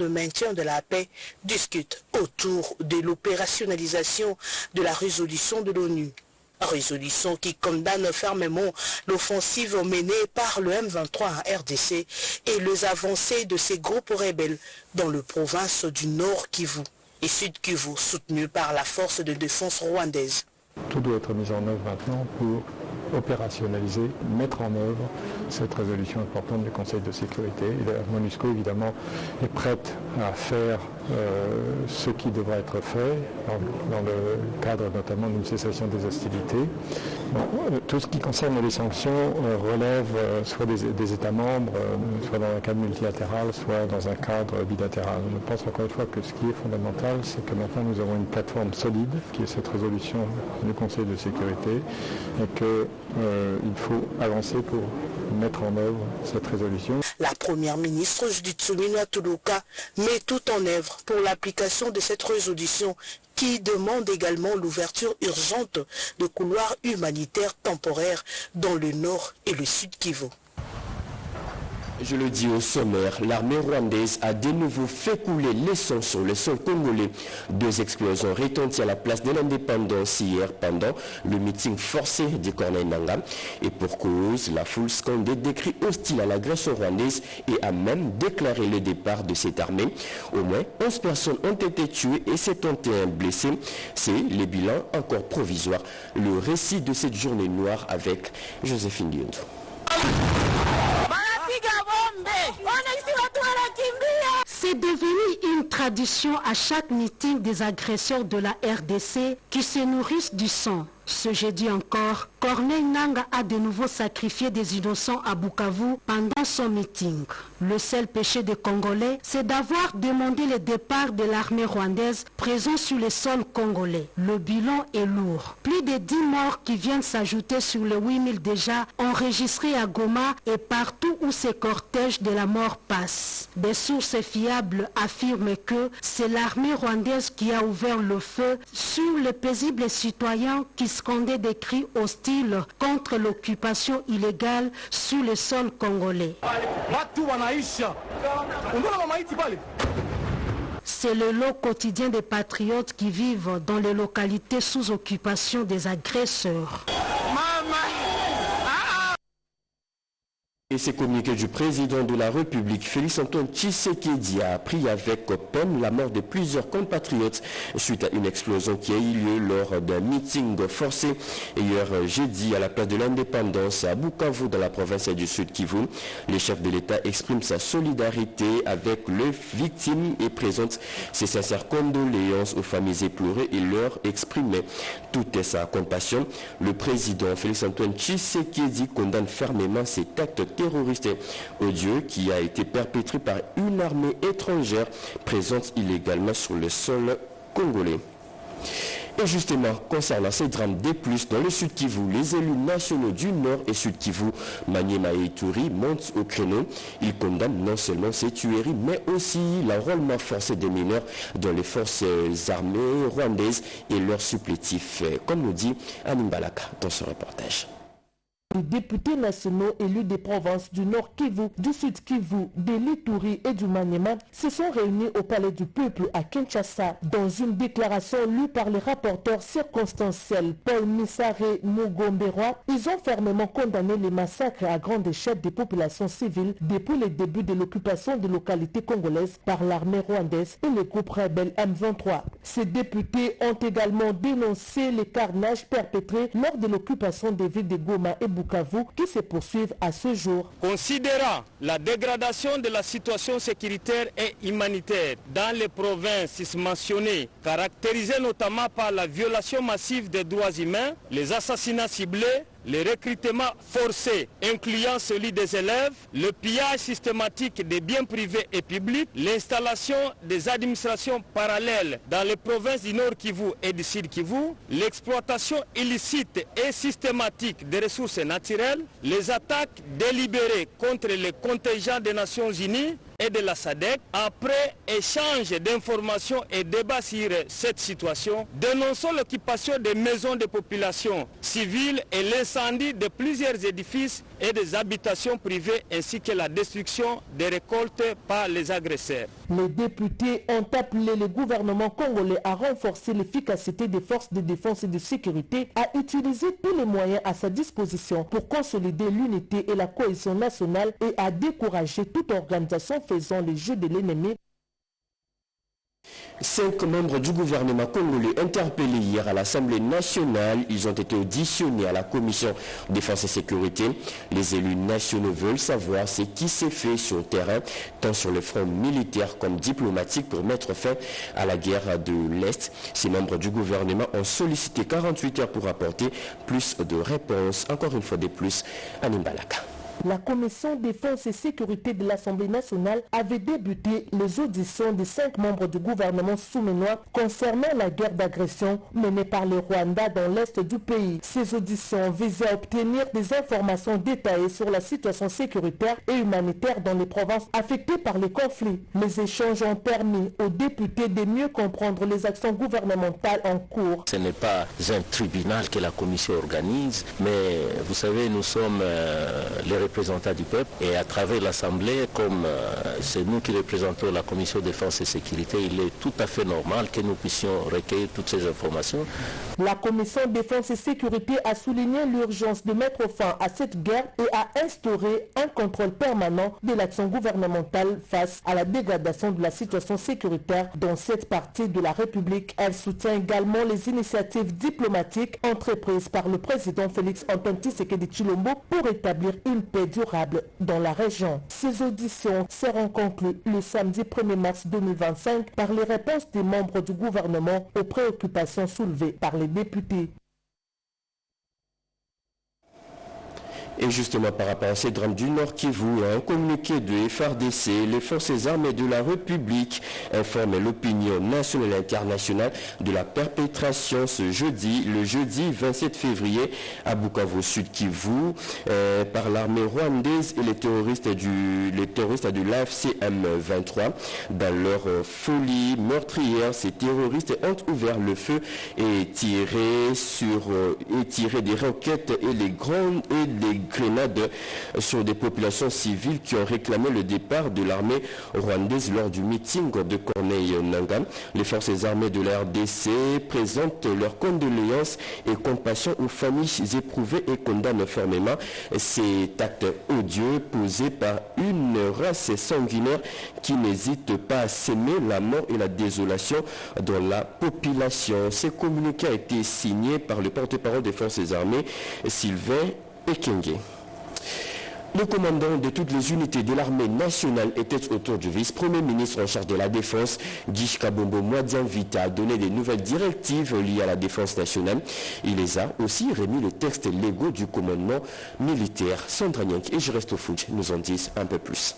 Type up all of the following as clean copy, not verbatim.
Le maintien de la paix discute autour de l'opérationnalisation de la résolution de l'ONU. Résolution qui condamne fermement l'offensive menée par le M23 en RDC et les avancées de ces groupes rebelles dans le province du Nord Kivu et Sud Kivu soutenus par la force de défense rwandaise. Tout doit être mis en œuvre maintenant pour opérationnaliser, mettre en œuvre cette résolution importante du Conseil de sécurité. Et la MONUSCO, évidemment, est prête à faire ce qui devra être fait dans le cadre notamment d'une cessation des hostilités. Bon, tout ce qui concerne les sanctions relève soit des États membres, soit dans un cadre multilatéral, soit dans un cadre bilatéral. Je pense encore une fois que ce qui est fondamental, c'est que maintenant nous avons une plateforme solide, qui est cette résolution du Conseil de sécurité, et qu'il faut avancer pour mettre en œuvre cette résolution. La première ministre Judith Suminwa Tuluka met tout en œuvre pour l'application de cette résolution qui demande également l'ouverture urgente de couloirs humanitaires temporaires dans le nord et le sud Kivu. Je le dis au sommaire, l'armée rwandaise a de nouveau fait couler l'essence sur le sol congolais. 2 explosions retenties à la place de l'indépendance hier pendant le meeting forcé de Corneille Nangaa. Et pour cause, la foule scandait des cris hostiles à l'agression rwandaise et a même déclaré le départ de cette armée. Au moins 11 personnes ont été tuées et 71 blessés. C'est le bilan encore provisoire. Le récit de cette journée noire avec Joséphine Diondo. C'est devenu une tradition à chaque meeting des agresseurs de la RDC qui se nourrissent du sang. Ce jeudi encore, Corneille Nangaa a de nouveau sacrifié des innocents à Bukavu pendant son meeting. Le seul péché des Congolais, c'est d'avoir demandé le départ de l'armée rwandaise présente sur le sol congolais. Le bilan est lourd. Plus de 10 morts qui viennent s'ajouter sur les 8000 déjà enregistrés à Goma et partout où ces cortèges de la mort passent. Des sources fiables affirment que c'est l'armée rwandaise qui a ouvert le feu sur les paisibles citoyens qui scandaient des cris hostiles contre l'occupation illégale sur le sol congolais. C'est le lot quotidien des patriotes qui vivent dans les localités sous occupation des agresseurs. Et ces communiqués du président de la République, Félix-Antoine Tshisekedi, a appris avec peine la mort de plusieurs compatriotes suite à une explosion qui a eu lieu lors d'un meeting forcé hier jeudi à la place de l'Indépendance à Bukavu dans la province du Sud Kivu. Le chef de l'État exprime sa solidarité avec les victimes et présente ses sincères condoléances aux familles éplorées et leur exprime toute sa compassion. Le président Félix-Antoine Tshisekedi condamne fermement cet acte terroriste odieux qui a été perpétré par une armée étrangère présente illégalement sur le sol congolais. Et justement, concernant ces drames des plus dans le Sud Kivu, les élus nationaux du Nord et Sud Kivu, Maniema et Ituri, montent au créneau. Ils condamnent non seulement ces tueries, mais aussi l'enrôlement forcé des mineurs dans les forces armées rwandaises et leurs supplétifs, comme nous dit Anim Balaka dans ce reportage. Les députés nationaux élus des provinces du Nord Kivu, du Sud Kivu, de l'Ituri et du Maniema se sont réunis au Palais du Peuple à Kinshasa. Dans une déclaration lue par le rapporteur circonstanciel Paul Misare Mugomberwa, ils ont fermement condamné les massacres à grande échelle des populations civiles depuis le début de l'occupation des localités congolaises par l'armée rwandaise et le groupe rebelle M23. Ces députés ont également dénoncé les carnages perpétrés lors de l'occupation des villes de Goma et Bukavu qui se poursuivent à ce jour. Considérant la dégradation de la situation sécuritaire et humanitaire dans les provinces mentionnées, caractérisées notamment par la violation massive des droits humains, les assassinats ciblés, les recrutements forcés, incluant celui des élèves, le pillage systématique des biens privés et publics, l'installation des administrations parallèles dans les provinces du Nord Kivu et du Sud Kivu, l'exploitation illicite et systématique des ressources naturelles, les attaques délibérées contre les contingents des Nations Unies et de la SADC. Après échange d'informations et débat sur cette situation, dénonçons l'occupation des maisons de population civiles et l'incendie de plusieurs édifices et des habitations privées ainsi que la destruction des récoltes par les agresseurs. Les députés ont appelé le gouvernement congolais à renforcer l'efficacité des forces de défense et de sécurité, à utiliser tous les moyens à sa disposition pour consolider l'unité et la cohésion nationale et à décourager toute organisation faisant le jeu de l'ennemi. 5 membres du gouvernement congolais interpellés hier à l'Assemblée nationale, ils ont été auditionnés à la commission défense et sécurité. Les élus nationaux veulent savoir ce qui s'est fait sur le terrain, tant sur le front militaire comme diplomatique, pour mettre fin à la guerre de l'Est. Ces membres du gouvernement ont sollicité 48 heures pour apporter plus de réponses. Encore une fois de plus, à Nimbalaka. La commission défense et sécurité de l'Assemblée nationale avait débuté les auditions des 5 membres du gouvernement soumanois concernant la guerre d'agression menée par le Rwanda dans l'est du pays. Ces auditions visaient à obtenir des informations détaillées sur la situation sécuritaire et humanitaire dans les provinces affectées par les conflits. Les échanges ont permis aux députés de mieux comprendre les actions gouvernementales en cours. Ce n'est pas un tribunal que la commission organise, mais vous savez, nous sommes les représentants du peuple et à travers l'Assemblée, comme c'est nous qui représentons la commission défense et sécurité, il est tout à fait normal que nous puissions recueillir toutes ces informations. La commission défense et sécurité a souligné l'urgence de mettre fin à cette guerre et a instauré un contrôle permanent de l'action gouvernementale face à la dégradation de la situation sécuritaire dans cette partie de la République. Elle soutient également les initiatives diplomatiques entreprises par le président Félix Antoine Tshisekedi Tshilombo pour établir une paix durable dans la région. Ces auditions seront conclues le samedi 1er mars 2025 par les réponses des membres du gouvernement aux préoccupations soulevées par les députés. Et justement, par rapport à ces drames du Nord Kivu, un communiqué de FARDC, les forces armées de la République informent l'opinion nationale et internationale de la perpétration ce jeudi, le jeudi 27 février, à Bukavu, Sud Kivu, par l'armée rwandaise et les terroristes de l'AFC M23. Dans leur folie meurtrière, ces terroristes ont ouvert le feu et tiré des roquettes et des grenades sur des populations civiles qui ont réclamé le départ de l'armée rwandaise lors du meeting de Corneille Nangaa. Les forces armées de la RDC présentent leurs condoléances et compassion aux familles éprouvées et condamnent fermement cet acte odieux posé par une race sanguinaire qui n'hésite pas à s'aimer la mort et la désolation dans la population. Ce communiqué a été signé par le porte-parole des forces armées, Sylvain Ekenge. Le commandant de toutes les unités de l'armée nationale était autour du vice-premier ministre en charge de la défense, Guy Kabombo Mwadianvita, a donné des nouvelles directives liées à la défense nationale. Il les a aussi remis les textes légaux du commandement militaire. Sandra Nyank et Juresto Fouch nous en disent un peu plus.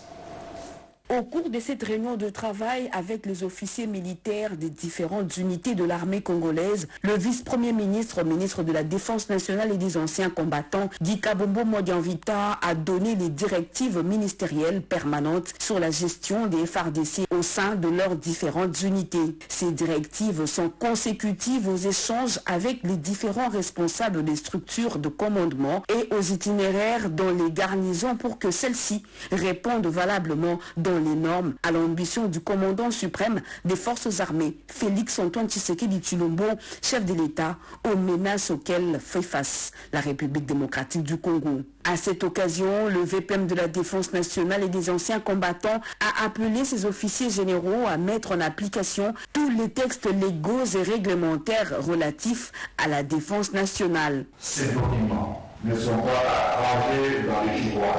Au cours de cette réunion de travail avec les officiers militaires des différentes unités de l'armée congolaise, le vice-premier ministre, ministre de la Défense nationale et des anciens combattants, Guy Kabombo Mwadianvita, a donné les directives ministérielles permanentes sur la gestion des FARDC au sein de leurs différentes unités. Ces directives sont consécutives aux échanges avec les différents responsables des structures de commandement et aux itinéraires dans les garnisons pour que celles-ci répondent valablement dans les normes à l'ambition du commandant suprême des forces armées, Félix Antoine Tshisekedi Tshilombo, chef de l'État, aux menaces auxquelles fait face la République démocratique du Congo. À cette occasion, le VPM de la Défense nationale et des anciens combattants a appelé ses officiers généraux à mettre en application tous les textes légaux et réglementaires relatifs à la défense nationale. Ces documents ne sont pas rangés dans les tiroirs,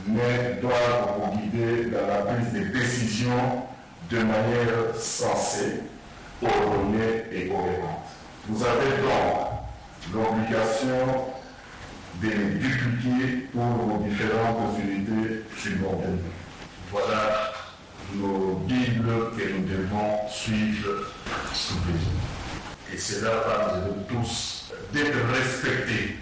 mais doivent vous guider dans la prise de décision de manière sensée, ordonnée et cohérente. Vous avez donc l'obligation de les dupliquer pour vos différentes unités subordonnées. Voilà nos bibles que nous devons suivre sous les yeux. Et cela va de tous d'être respectés.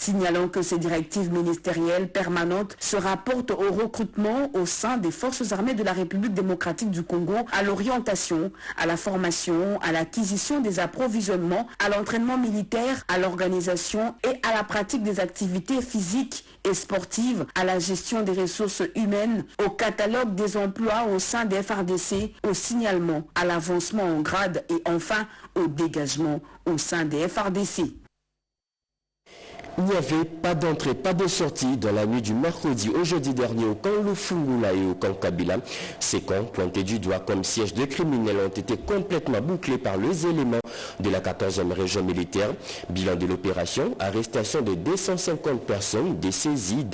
signalant que ces directives ministérielles permanentes se rapportent au recrutement au sein des forces armées de la République démocratique du Congo, à l'orientation, à la formation, à l'acquisition des approvisionnements, à l'entraînement militaire, à l'organisation et à la pratique des activités physiques et sportives, à la gestion des ressources humaines, au catalogue des emplois au sein des FARDC, au signalement, à l'avancement en grade et enfin au dégagement au sein des FARDC. Il n'y avait pas d'entrée, pas de sortie dans la nuit du mercredi au jeudi dernier au camp Lufungula et au camp Kabila. Ces camps, pointés du doigt comme siège de criminels, ont été complètement bouclés par les éléments de la 14e région militaire. Bilan de l'opération, arrestation de 250 personnes, des saisies,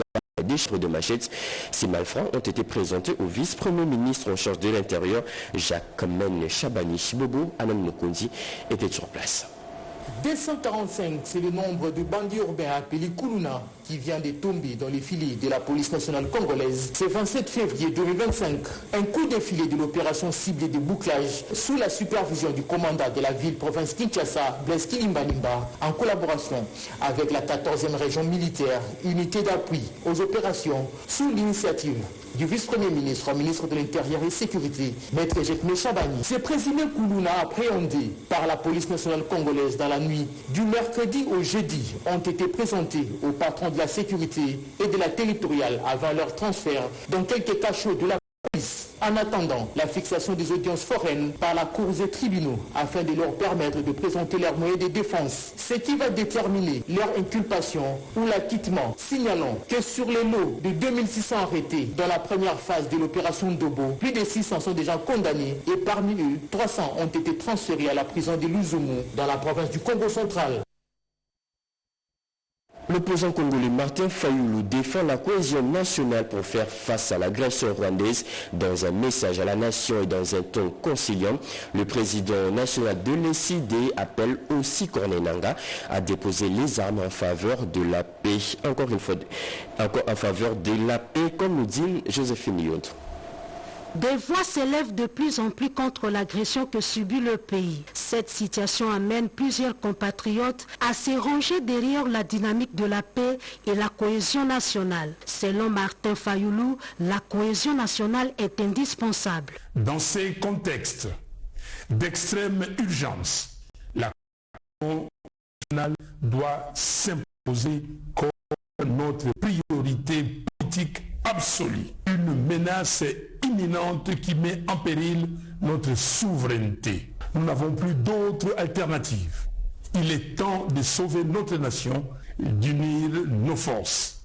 des chiffres de machettes. Ces malfrats ont été présentés au vice-premier ministre en charge de l'Intérieur, Jacques Men Chabani. Bobo Anam Mokondi était sur place. 245, c'est le nombre de bandits urbains appelés Kuluna qui vient de tomber dans les filets de la police nationale congolaise. C'est 27 février 2025. Un coup de filet de l'opération ciblée de bouclage sous la supervision du commandant de la ville-province Kinshasa, Blaise Kilimbalimba, en collaboration avec la 14e région militaire, unité d'appui aux opérations sous l'initiative du vice-premier ministre, ministre de l'Intérieur et Sécurité, Maître Jacques Chabani. Ces présumés Kuluna appréhendés par la police nationale congolaise dans la nuit du mercredi au jeudi ont été présentés au patron de la sécurité et de la territoriale avant leur transfert dans quelques cachots de la police, en attendant la fixation des audiences foraines par la cour des tribunaux afin de leur permettre de présenter leurs moyens de défense, ce qui va déterminer leur inculpation ou l'acquittement, signalant que sur les lots de 2600 arrêtés dans la première phase de l'opération Dobo, plus de 600 sont déjà condamnés et parmi eux, 300 ont été transférés à la prison de Luzumu dans la province du Congo central. L'opposant congolais Martin Fayoulou défend la cohésion nationale pour faire face à l'agression rwandaise. Dans un message à la nation et dans un ton conciliant, le président national de l'ECD appelle aussi Corneille Nangaa à déposer les armes en faveur de la paix. Encore en faveur de la paix, comme nous dit Joséphine Yonto. Des voix s'élèvent de plus en plus contre l'agression que subit le pays. Cette situation amène plusieurs compatriotes à se ranger derrière la dynamique de la paix et la cohésion nationale. Selon Martin Fayoulou, la cohésion nationale est indispensable. Dans ces contextes d'extrême urgence, la cohésion nationale doit s'imposer comme notre priorité politique absolue. Une menace imminente qui met en péril notre souveraineté. Nous n'avons plus d'autre alternative. Il est temps de sauver notre nation, d'unir nos forces,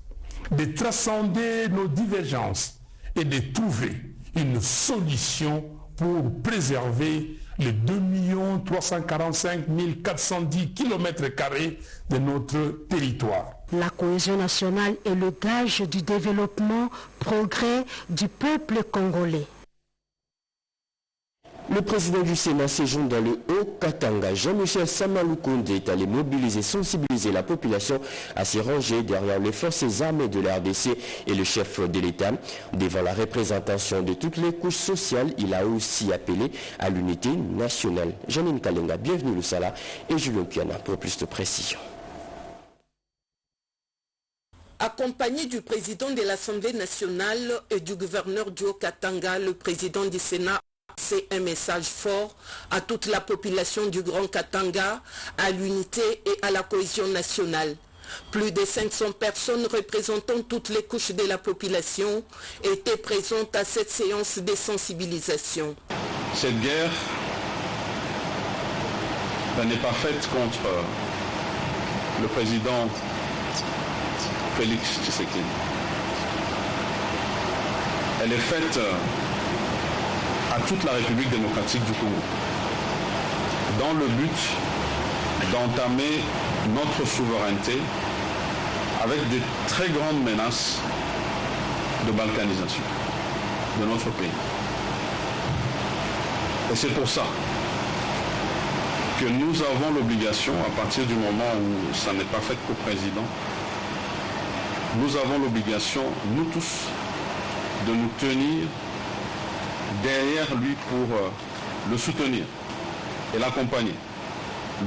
de transcender nos divergences et de trouver une solution pour préserver les 2 345 410 km² de notre territoire. La cohésion nationale est le gage du développement, progrès du peuple congolais. Le président du Sénat séjourne dans le Haut-Katanga. Jean-Michel Samaloukonde est allé mobiliser, sensibiliser la population à se ranger derrière les forces armées de la RDC et le chef de l'État. Devant la représentation de toutes les couches sociales, il a aussi appelé à l'unité nationale. Janine Kalenga, bienvenue le Sala et Julien Kiana pour plus de précision. Accompagné du président de l'Assemblée nationale et du gouverneur du Haut-Katanga, le président du Sénat c'est un message fort à toute la population du Grand Katanga, à l'unité et à la cohésion nationale. Plus de 500 personnes représentant toutes les couches de la population étaient présentes à cette séance de sensibilisation. Cette guerre n'est pas faite contre le président Félix Tshisekedi. Elle est faite à toute la République démocratique du Congo, dans le but d'entamer notre souveraineté avec des très grandes menaces de balkanisation de notre pays. Et c'est pour ça que nous avons l'obligation, à partir du moment où ça n'est pas fait qu'au président, nous avons l'obligation, nous tous, de nous tenir derrière lui pour le soutenir et l'accompagner.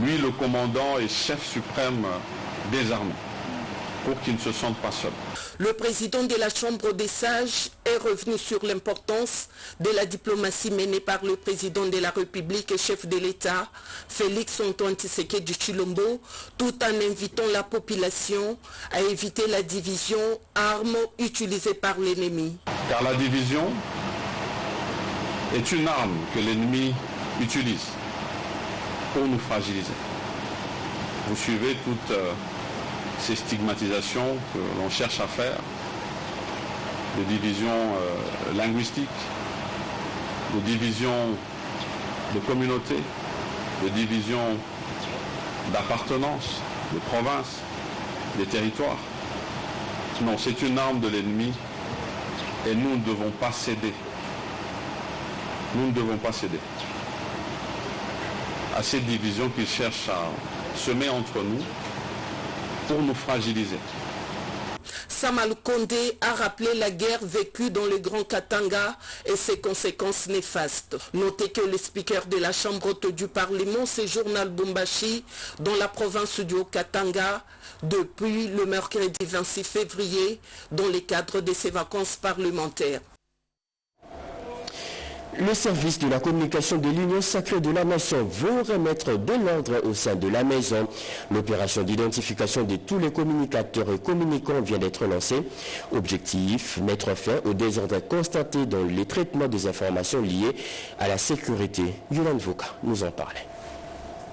Lui, le commandant et chef suprême des armées. pour qu'ils ne se sentent pas seuls. Le président de la Chambre des sages est revenu sur l'importance de la diplomatie menée par le président de la République et chef de l'État, Félix-Antoine Tshisekedi Tshilombo, tout en invitant la population à éviter la division, arme utilisée par l'ennemi. Car la division est une arme que l'ennemi utilise pour nous fragiliser. Vous suivez toutes ces stigmatisations que l'on cherche à faire, de divisions linguistiques, de divisions de communautés, de divisions d'appartenance, de provinces, des territoires. Non, c'est une arme de l'ennemi et nous ne devons pas céder. Nous ne devons pas céder à cette division qu'ils cherchent à semer entre nous pour nous fragiliser. Samal Kondé a rappelé la guerre vécue dans le Grand Katanga et ses conséquences néfastes. Notez que le speaker de la Chambre haute du Parlement séjourne à Lubumbashi, dans la province du Haut-Katanga, depuis le mercredi 26 février, dans le cadre de ses vacances parlementaires. Le service de la communication de l'Union sacrée de la Nation veut remettre de l'ordre au sein de la maison. L'opération d'identification de tous les communicateurs et communicants vient d'être lancée. Objectif, mettre fin au désordre constaté dans les traitements des informations liées à la sécurité. Yolande Voka nous en parlait.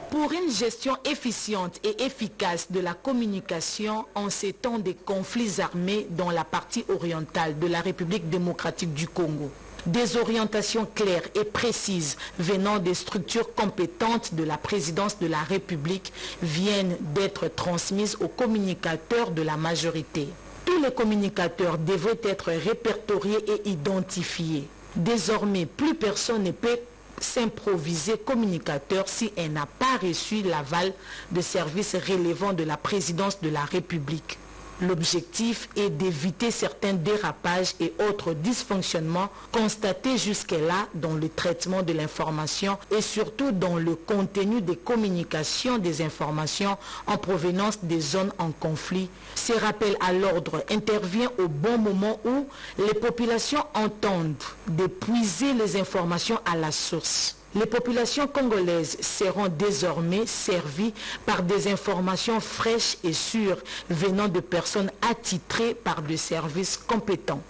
Pour une gestion efficiente et efficace de la communication en ces temps de conflits armés dans la partie orientale de la République démocratique du Congo, des orientations claires et précises venant des structures compétentes de la présidence de la République viennent d'être transmises aux communicateurs de la majorité. Tous les communicateurs devraient être répertoriés et identifiés. Désormais, plus personne ne peut s'improviser communicateur si elle n'a pas reçu l'aval de services relevant de la présidence de la République. L'objectif est d'éviter certains dérapages et autres dysfonctionnements constatés jusque-là dans le traitement de l'information et surtout dans le contenu des communications des informations en provenance des zones en conflit. Ce rappel à l'ordre intervient au bon moment où les populations entendent de puiser les informations à la source. Les populations congolaises seront désormais servies par des informations fraîches et sûres venant de personnes attitrées par des services compétents.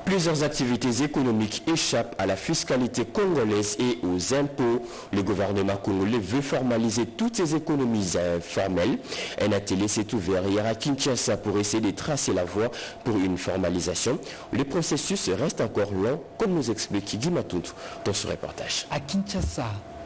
Plusieurs activités économiques échappent à la fiscalité congolaise et aux impôts. Le gouvernement congolais veut formaliser toutes ces économies informelles. Un atelier s'est ouvert hier à Kinshasa pour essayer de tracer la voie pour une formalisation. Le processus reste encore long, comme nous explique Guy Matuntu dans ce reportage. À Kinshasa,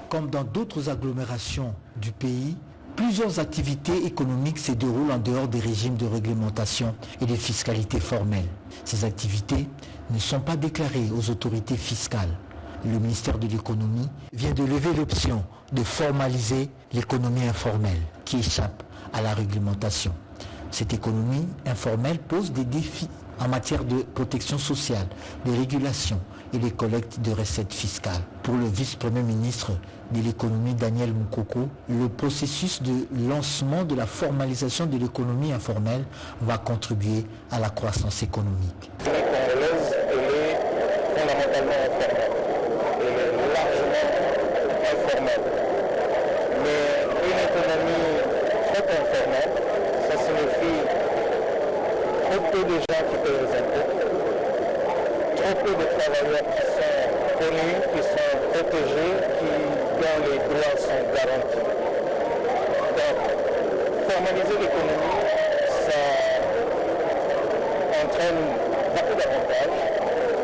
comme dans d'autres agglomérations du pays, plusieurs activités économiques se déroulent en dehors des régimes de réglementation et de fiscalité formelle. Ces activités ne sont pas déclarées aux autorités fiscales. Le ministère de l'économie vient de lever l'option de formaliser l'économie informelle qui échappe à la réglementation. Cette économie informelle pose des défis en matière de protection sociale, de régulation et de collecte de recettes fiscales. Pour le vice-premier ministre de l'économie Daniel Mukoko, le processus de lancement de la formalisation de l'économie informelle va contribuer à la croissance économique. Peu de gens qui paient les impôts, trop peu de travailleurs qui sont connus, qui sont protégés, dont les droits sont garantis. Donc, formaliser l'économie, ça entraîne beaucoup d'avantages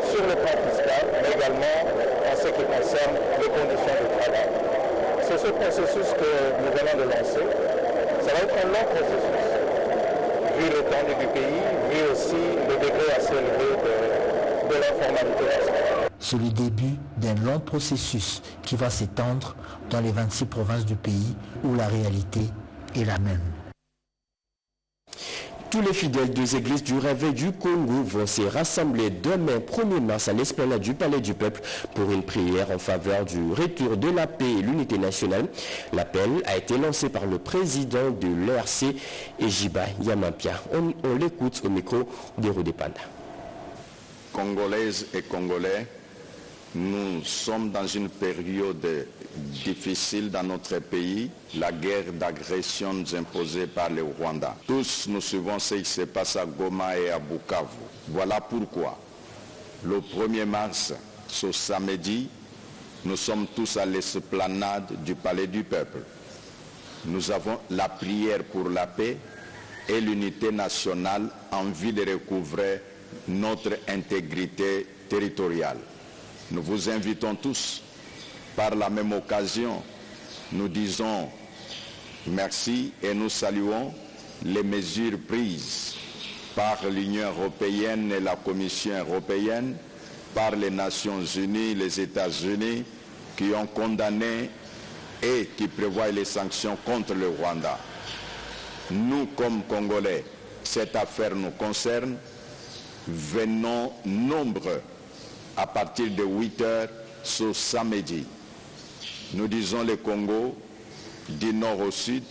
sur le plan fiscal, mais également en ce qui concerne les conditions de travail. C'est ce processus que nous venons de lancer. Ça va être un long processus. Vu l'étendue du pays, vu aussi le degré assez élevé de la formalité nationale. C'est le début d'un long processus qui va s'étendre dans les 26 provinces du pays où la réalité est la même. Tous les fidèles des églises du Réveil du Congo vont se rassembler demain 1er mars à l'esplanade du Palais du Peuple pour une prière en faveur du retour de la paix et l'unité nationale. L'appel a été lancé par le président de l'ERC, Ejiba Yamampia. On l'écoute au micro d'Héro Depanda. Congolaises et Congolais, nous sommes dans une période difficile dans notre pays, la guerre d'agression imposée par le Rwanda. Tous nous suivons ce qui se passe à Goma et à Bukavu. Voilà pourquoi, le 1er mars, ce samedi, nous sommes tous à l'esplanade du Palais du Peuple. Nous avons la prière pour la paix et l'unité nationale en vue de recouvrer notre intégrité territoriale. Nous vous invitons tous, par la même occasion, nous disons merci et nous saluons les mesures prises par l'Union européenne et la Commission européenne, par les Nations unies, les États-Unis, qui ont condamné et qui prévoient les sanctions contre le Rwanda. Nous, comme Congolais, cette affaire nous concerne. Venons nombreux à partir de 8 heures ce samedi. Nous disons le Congo, du nord au sud,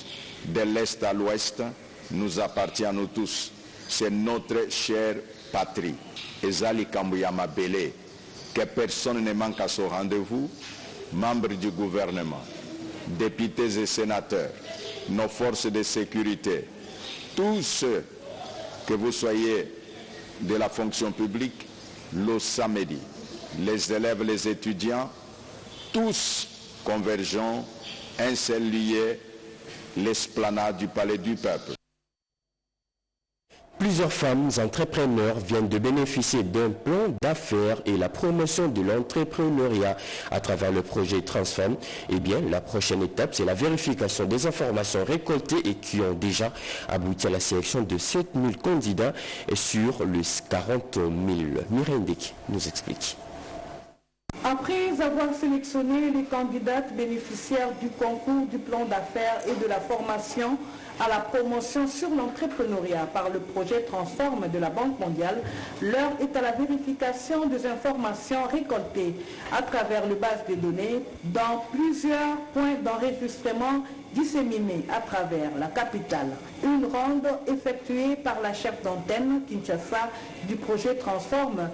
de l'est à l'ouest, nous appartient à nous tous. C'est notre chère patrie. Ezali Kambuyama Belé, que personne ne manque à ce rendez-vous, membres du gouvernement, députés et sénateurs, nos forces de sécurité, tous ceux que vous soyez de la fonction publique, le samedi, les élèves, les étudiants, tous convergents, un seul lieu, l'esplanade du Palais du Peuple. Plusieurs femmes entrepreneurs viennent de bénéficier d'un plan d'affaires et la promotion de l'entrepreneuriat à travers le projet Transfemme. Eh bien, la prochaine étape, c'est la vérification des informations récoltées et qui ont déjà abouti à la sélection de 7000 candidats sur les 40 000. Mireille Ndeki nous explique. Après avoir sélectionné les candidates bénéficiaires du concours du plan d'affaires et de la formation à la promotion sur l'entrepreneuriat par le projet Transforme de la Banque mondiale, l'heure est à la vérification des informations récoltées à travers le base de données dans plusieurs points d'enregistrement disséminés à travers la capitale. Une ronde effectuée par la chef d'antenne Kinshasa du projet Transforme.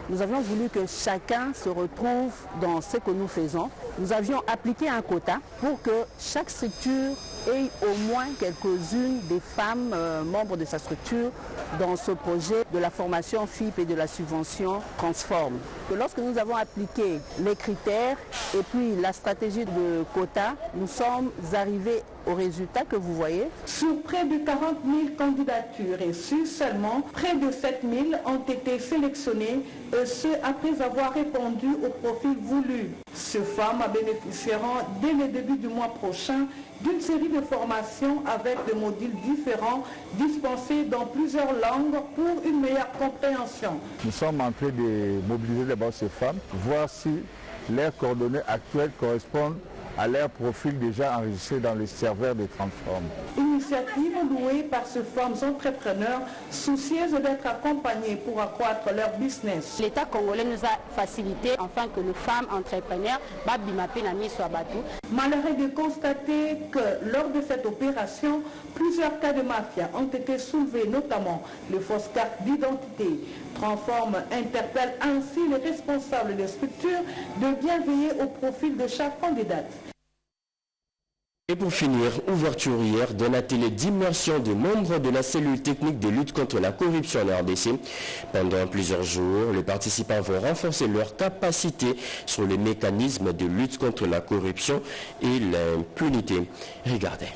Nous avions voulu que chacun se retrouve dans ce que nous faisons. Nous avions appliqué un quota pour que chaque structure ait au moins quelques-unes des femmes membres de sa structure dans ce projet de la formation FIP et de la subvention Transforme. Que lorsque nous avons appliqué les critères et puis la stratégie de quota, nous sommes arrivés au résultat que vous voyez. Sur près de 40 000 candidatures reçues, seulement près de 7 000 ont été sélectionnées, et ce après avoir répondu au profil voulu. Ces femmes bénéficieront dès le début du mois prochain d'une série de formations avec des modules différents dispensés dans plusieurs langues pour une meilleure compréhension. Nous sommes en train de mobiliser d'abord ces femmes, voir si leurs coordonnées actuelles correspondent à leur profil déjà enregistré dans les serveurs de Transforme. Initiative louée par ces femmes entrepreneurs soucieuses d'être accompagnées pour accroître leur business. L'État congolais nous a facilité afin que les femmes entrepreneurs soient battues. Malheureux de constater que lors de cette opération, plusieurs cas de mafia ont été soulevés, notamment les fausses cartes d'identité. Transforme interpelle ainsi les responsables des structures de bien veiller au profil de chaque candidate. Et pour finir, ouverture hier d'un atelier d'immersion des membres de la cellule technique de lutte contre la corruption en RDC. Pendant plusieurs jours, les participants vont renforcer leur capacité sur les mécanismes de lutte contre la corruption et l'impunité. Regardez.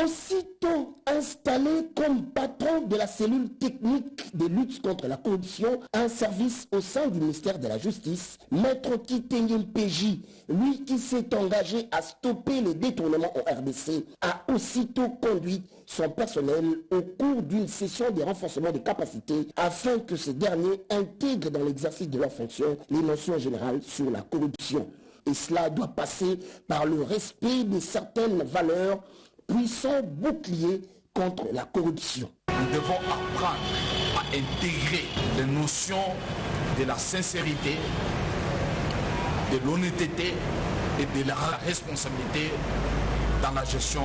Aussitôt installé comme patron de la cellule technique de lutte contre la corruption, un service au sein du ministère de la Justice, Maître Kitenye Mpeji, lui qui s'est engagé à stopper les détournements en RDC, a aussitôt conduit son personnel au cours d'une session de renforcement des capacités afin que ces derniers intègrent dans l'exercice de leurs fonctions les notions générales sur la corruption. Et cela doit passer par le respect de certaines valeurs puissant bouclier contre la corruption. Nous devons apprendre à intégrer les notions de la sincérité, de l'honnêteté et de la responsabilité dans la gestion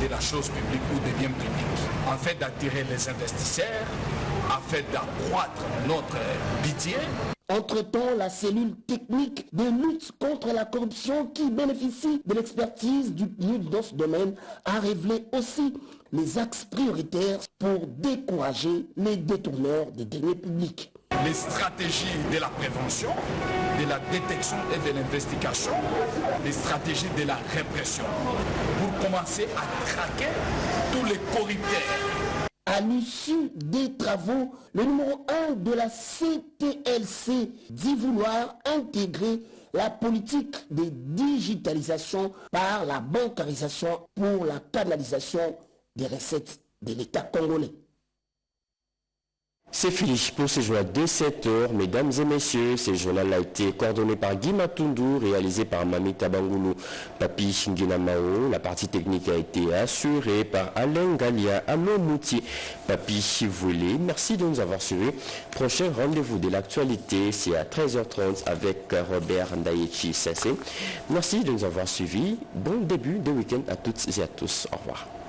de la chose publique ou des biens publics, afin d'attirer les investisseurs, afin d'accroître notre budget. Entre-temps, la cellule technique de lutte contre la corruption qui bénéficie de l'expertise du PNUD dans ce domaine a révélé aussi les axes prioritaires pour décourager les détourneurs des deniers publics. Les stratégies de la prévention, de la détection et de l'investigation, les stratégies de la répression, pour commencer à traquer tous les corrupteurs. À l'issue des travaux, le numéro 1 de la CTLC dit vouloir intégrer la politique de digitalisation par la bancarisation pour la canalisation des recettes de l'État congolais. C'est fini pour ce journal de 7h. Mesdames et messieurs, ce journal a été coordonné par Guy Matundu, réalisé par Mami Tabangoulou, Papi Shingenamao. La partie technique a été assurée par Alain Galia Amomouti. Papi Voulé, merci de nous avoir suivis. Prochain rendez-vous de l'actualité, c'est à 13h30 avec Robert Ndayechi Sessé. Merci de nous avoir suivis. Bon début de week-end à toutes et à tous. Au revoir.